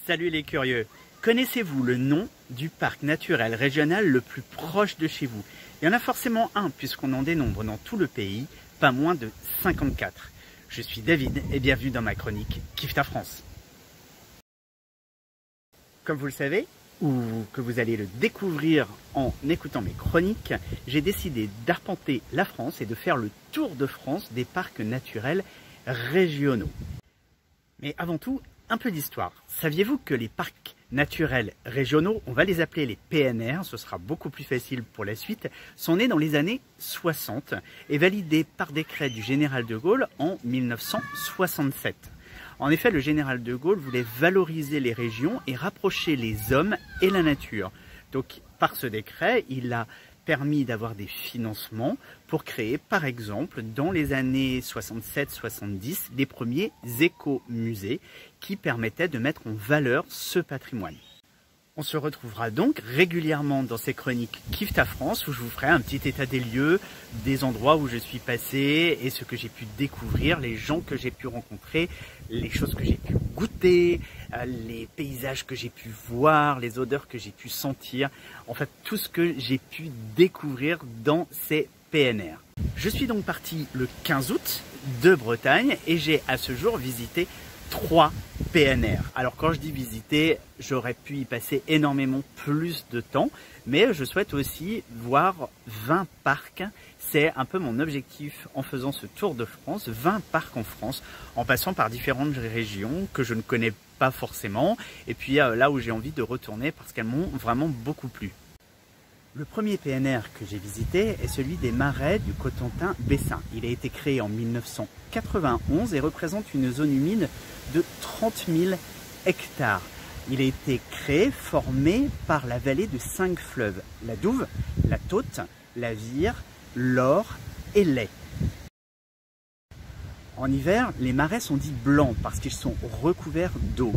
Salut les curieux! Connaissez-vous le nom du parc naturel régional le plus proche de chez vous? Il y en a forcément un puisqu'on en dénombre dans tout le pays, pas moins de 54. Je suis David et bienvenue dans ma chronique Kiffe ta France. Comme vous le savez, ou que vous allez le découvrir en écoutant mes chroniques, j'ai décidé d'arpenter la France et de faire le tour de France des parcs naturels régionaux. Mais avant tout, un peu d'histoire. Saviez-vous que les parcs naturels régionaux, on va les appeler les PNR, ce sera beaucoup plus facile pour la suite, sont nés dans les années 60 et validés par décret du général de Gaulle en 1967. En effet, le général de Gaulle voulait valoriser les régions et rapprocher les hommes et la nature. Donc, par ce décret, il a permis d'avoir des financements pour créer, par exemple, dans les années 67-70, les premiers écomusées qui permettaient de mettre en valeur ce patrimoine. On se retrouvera donc régulièrement dans ces chroniques Kiffe ta France où je vous ferai un petit état des lieux, des endroits où je suis passé et ce que j'ai pu découvrir, les gens que j'ai pu rencontrer, les choses que j'ai pu goûter, les paysages que j'ai pu voir, les odeurs que j'ai pu sentir, en fait tout ce que j'ai pu découvrir dans ces PNR. Je suis donc parti le 15 août de Bretagne et j'ai à ce jour visité 3 PNR. Alors quand je dis visiter, j'aurais pu y passer énormément plus de temps, mais je souhaite aussi voir 20 parcs. C'est un peu mon objectif en faisant ce tour de France, 20 parcs en France, en passant par différentes régions que je ne connais pas forcément, et puis là où j'ai envie de retourner parce qu'elles m'ont vraiment beaucoup plu. Le premier PNR que j'ai visité est celui des Marais du Cotentin-Bessin. Il a été créé en 1991 et représente une zone humide de 30 000 hectares. Il a été créé, formé par la vallée de 5 fleuves, la Douve, la Taute, la Vire, l'Or et l'Ay. En hiver, les marais sont dits blancs parce qu'ils sont recouverts d'eau.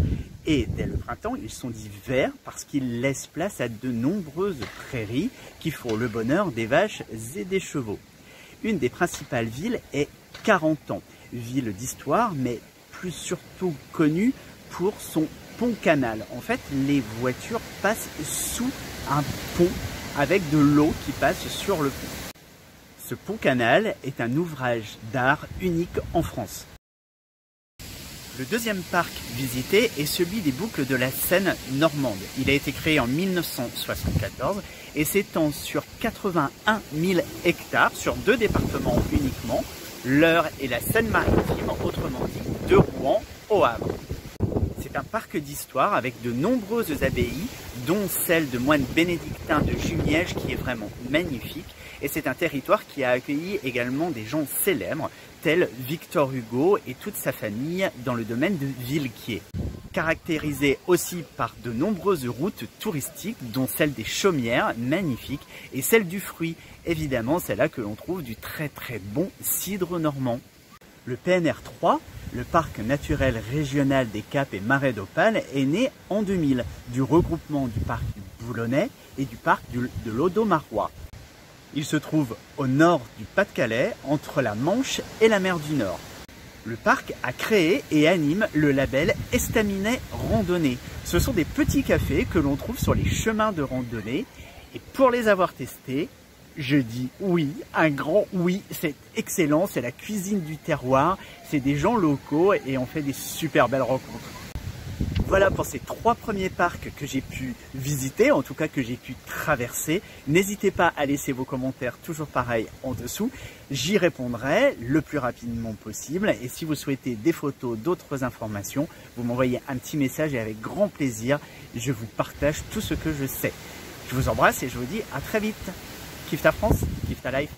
Et dès le printemps, ils sont dits verts parce qu'ils laissent place à de nombreuses prairies qui font le bonheur des vaches et des chevaux. Une des principales villes est Carentan, ville d'histoire mais plus surtout connue pour son pont-canal. En fait, les voitures passent sous un pont avec de l'eau qui passe sur le pont. Ce pont-canal est un ouvrage d'art unique en France. Le deuxième parc visité est celui des boucles de la Seine normande. Il a été créé en 1974 et s'étend sur 81 000 hectares sur 2 départements uniquement, l'Eure et la Seine-Maritime, autrement dit de Rouen au Havre. C'est un parc d'histoire avec de nombreuses abbayes, dont celle de moines bénédictins de Jumièges qui est vraiment magnifique. Et c'est un territoire qui a accueilli également des gens célèbres, tels Victor Hugo et toute sa famille dans le domaine de Villequier. Caractérisé aussi par de nombreuses routes touristiques, dont celle des Chaumières, magnifique, et celle du fruit. Évidemment, c'est là que l'on trouve du très bon cidre normand. Le PNR 3, le parc naturel régional des Caps et Marais d'Opale, est né en 2000 du regroupement du parc du Boulonnais et du parc de l'Audomarois. Il se trouve au nord du Pas-de-Calais, entre la Manche et la mer du Nord. Le parc a créé et anime le label Estaminet Randonnée. Ce sont des petits cafés que l'on trouve sur les chemins de randonnée. Et pour les avoir testés, je dis oui, un grand oui, c'est excellent, c'est la cuisine du terroir, c'est des gens locaux et on fait des super belles rencontres. Voilà pour ces 3 premiers parcs que j'ai pu visiter, en tout cas que j'ai pu traverser. N'hésitez pas à laisser vos commentaires, toujours pareil, en dessous. J'y répondrai le plus rapidement possible. Et si vous souhaitez des photos, d'autres informations, vous m'envoyez un petit message et avec grand plaisir, je vous partage tout ce que je sais. Je vous embrasse et je vous dis à très vite. Kiffe ta France, kiffe ta life.